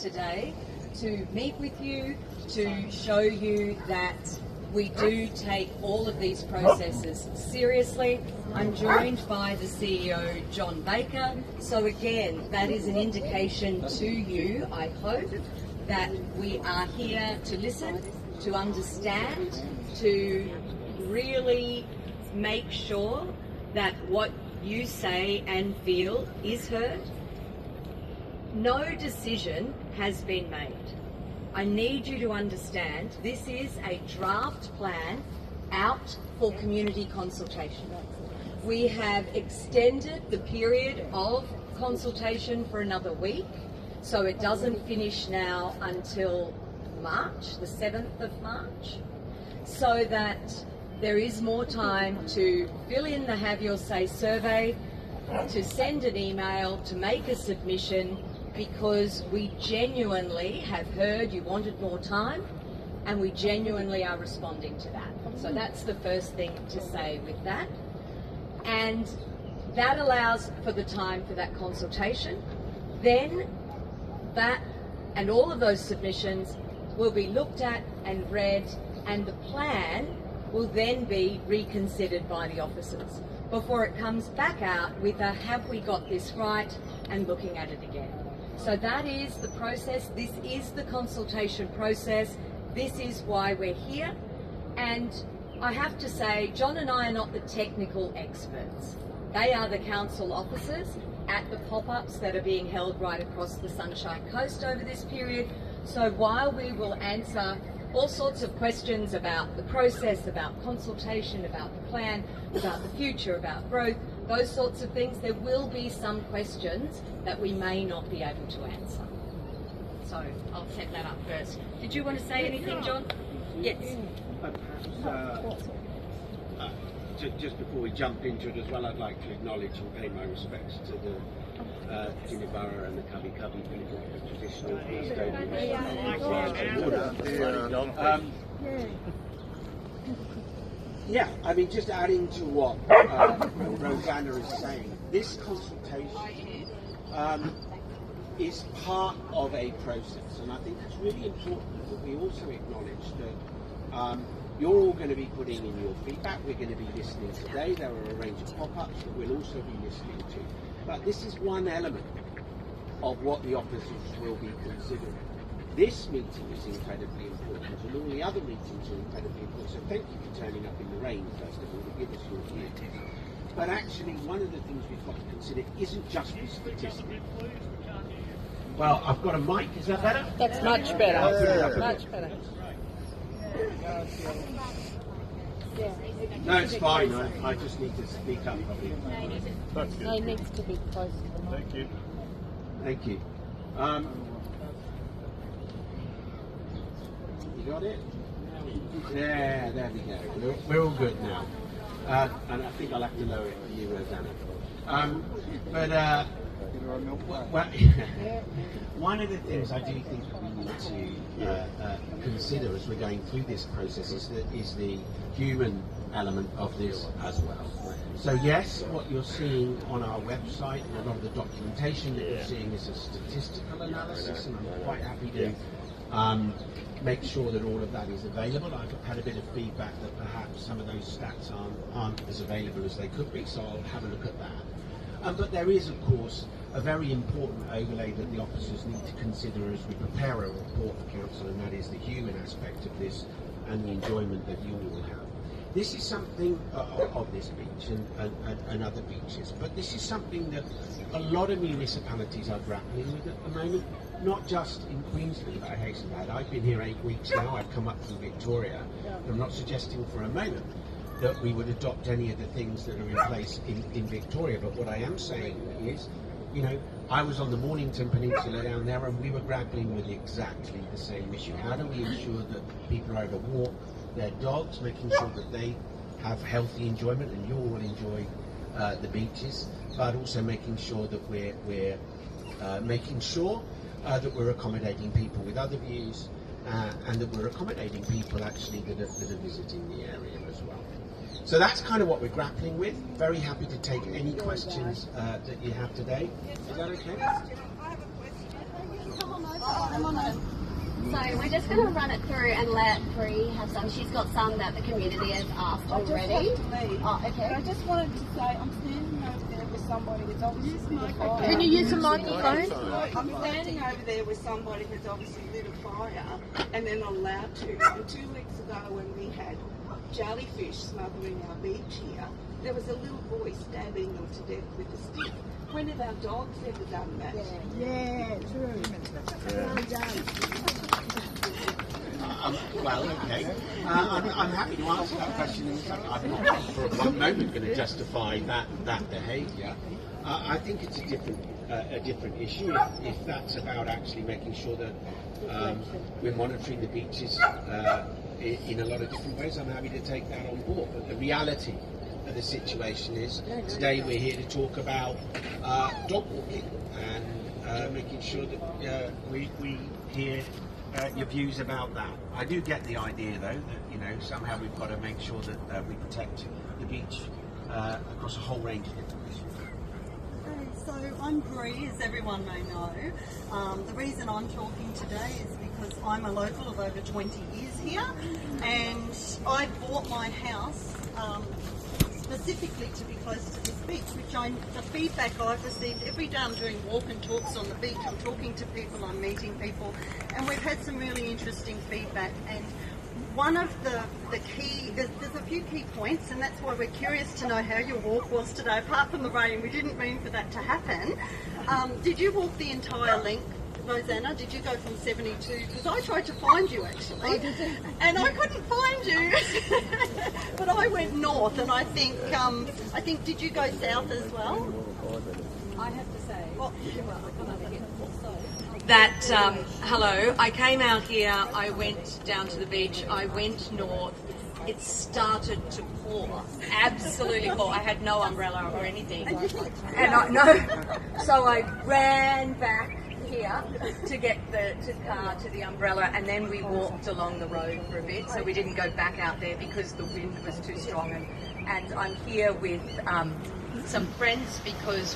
today to meet with you, to show you that we do take all of these processes seriously. I'm joined by the CEO, John Baker. So again, that is an indication to you, I hope, that we are here to listen, to understand, to really make sure that what you say and feel is heard. No decision has been made. I need you to understand this is a draft plan out for community consultation. We have extended the period of consultation for another week, so it doesn't finish now until March, the 7th of March, so that there is more time to fill in the Have Your Say survey, to send an email, to make a submission, because we genuinely have heard you wanted more time and we genuinely are responding to that. So that's the first thing to say with that. And that allows for the time for that consultation. Then that and all of those submissions will be looked at and read, and the plan will then be reconsidered by the officers before it comes back out with a have we got this right and looking at it again. So that is the process. This is the consultation process. This is why we're here. And I have to say, John and I are not the technical experts. They are the council officers at the pop-ups that are being held right across the Sunshine Coast over this period. So while we will answer all sorts of questions about the process, about consultation, about the plan, about the future, about growth, those sorts of things, there will be some questions that we may not be able to answer. So I'll set that up first. Did you want to say anything, John? Yes. Perhaps, just before we jump into it as well, I'd like to acknowledge and pay my respects to the Kinniburra and the Cubby Cubby people, the traditional custodians. Yeah, I mean, just adding to what Rosanna is saying, this consultation is part of a process, and I think it's really important that we also acknowledge that you're all going to be putting in your feedback. We're going to be listening today. There are a range of pop-ups that we'll also be listening to. But this is one element of what the officers will be considering. This meeting is incredibly important, and all the other meetings are incredibly important. So thank you for turning up in the rain, first of all, to give us your view. But actually, one of the things we've got to consider isn't just the statistics. Well, I've got a mic. Is that better? That's much better. Much better. No, it's fine. I just need to speak up. That's good. No, it needs to be close to the mic. Thank you. Thank you. You got it? Yeah, there we go. We're all good now. And I think I'll have to lower it for you, Rosanna. One of the things I do think that we need to consider as we're going through this process is the human element of this as well. So yes, what you're seeing on our website and a lot of the documentation that you're seeing is a statistical analysis, and I'm quite happy to make sure that all of that is available. I've had a bit of feedback that perhaps some of those stats aren't as available as they could be, so I'll have a look at that. But there is, of course, a very important overlay that the officers need to consider as we prepare a report for council, and that is the human aspect of this and the enjoyment that you all have. This is something of this beach and other beaches, but this is something that a lot of municipalities are grappling with at the moment, not just in Queensland, but I hasten to add. I've been here 8 weeks now, I've come up from Victoria. I'm not suggesting for a moment that we would adopt any of the things that are in place in Victoria, but what I am saying is, you know, I was on the Mornington Peninsula down there and we were grappling with exactly the same issue. How do we ensure that people are able to walk their dogs, making sure that they have healthy enjoyment and you all enjoy the beaches, but also making sure that we're making sure that we're accommodating people with other views and that we're accommodating people actually that are visiting the area as well. So that's kind of what we're grappling with. Very happy to take any questions that you have today. Is that okay? I have a question. So we're just going to run it through and let Bree have some. She's got some that the community has asked already. I just have to leave. Oh, okay. But I just wanted to say I'm standing over there with somebody that's obviously lit a fire. Can you use a microphone? I'm standing over there with somebody who's obviously lit a fire and they're not allowed to. And 2 weeks ago when we had jellyfish smothering our beach here, there was a little boy stabbing them to death with a stick. When have our dogs ever done that? Yeah, true. Well, okay. I'm happy to answer that question. I'm not for one moment going to justify that behaviour. I think it's a different issue if that's about actually making sure that we're monitoring the beaches in a lot of different ways. I'm happy to take that on board. But the reality of the situation is today we're here to talk about dog walking and making sure that we hear your views about that. I do get the idea though that somehow we've got to make sure that we protect the beach across a whole range of different issues. So I'm Bree, as everyone may know. The reason I'm talking today is because I'm a local of over 20 years here, and I bought my house specifically to be close to this beach, the feedback I've received every day I'm doing walk and talks on the beach, I'm talking to people, I'm meeting people, and we've had some really interesting feedback. And one of the key, there's a few key points, and that's why we're curious to know how your walk was today. Apart from the rain, we didn't mean for that to happen. Did you walk the entire length, Rosanna? Did you go from 72? Because I tried to find you actually, and I couldn't find you. But I went north, and I think did you go south as well? I have to say Well, that, hello, I came out here, I went down to the beach, I went north, it started to pour, absolutely pour. I had no umbrella or anything. So I ran back here to get the car to the umbrella, and then we walked along the road for a bit, so we didn't go back out there because the wind was too strong. And I'm here with some friends because